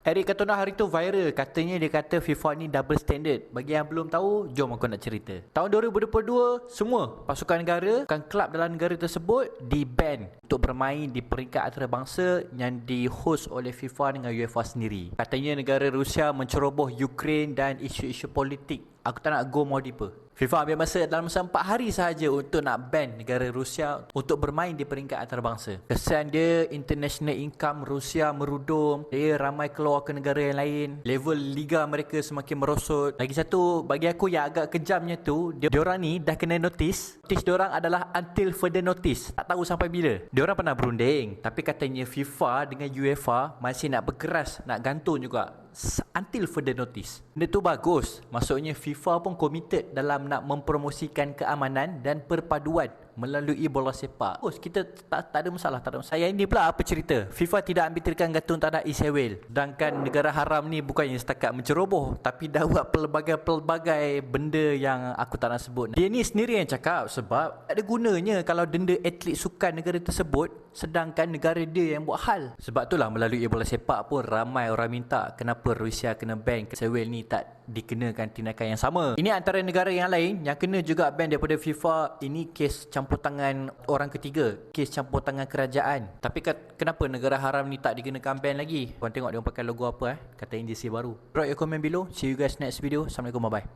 Eric Cantona hari tu viral. Katanya dia kata FIFA ni double standard. Bagi yang belum tahu, jom aku nak cerita. Tahun 2022, semua pasukan negara, kan kelab dalam negara tersebut di-ban untuk bermain di peringkat antarabangsa yang di-host oleh FIFA dengan UEFA sendiri. Katanya negara Rusia menceroboh Ukraine dan isu-isu politik. Aku tak nak go more deeper. FIFA ambil masa dalam masa 4 hari sahaja untuk nak ban negara Rusia untuk bermain di peringkat antarabangsa. Kesan dia, international income Rusia merudum, dia ramai keluar ke negara yang lain, level liga mereka semakin merosot. Lagi satu, bagi aku yang agak kejamnya tu, diorang ni dah kena notice. Notice diorang adalah until further notice. Tak tahu sampai bila. Diorang pernah berunding, tapi katanya FIFA dengan UEFA masih nak berkeras, nak gantung juga until further notice. Benda tu bagus. Maksudnya FIFA pun committed dalam nak mempromosikan keamanan dan perpaduan melalui bola sepak. Kita tak ada masalah, Saya ini pula apa cerita? FIFA tidak ambil tirikan gantung tanah Israel. Sedangkan negara haram ni bukannya setakat menceroboh, tapi dah buat pelbagai benda yang aku tak nak sebut. Dia ni sendiri yang cakap sebab ada gunanya kalau denda atlet sukan negara tersebut sedangkan negara dia yang buat hal. Sebab itulah melalui bola sepak pun ramai orang minta kenapa Rusia kena ban, Israel ni tak dikenakan tindakan yang sama. Ini antara negara yang lain yang kena juga ban daripada FIFA. Ini kes campur tangan orang ketiga, kes campur tangan kerajaan. Tapi kenapa negara haram ni tak dikenakan ban lagi? Korang tengok dia pakai logo apa kata NGC baru. Drop your comment below. See you guys next video. Assalamualaikum, bye bye.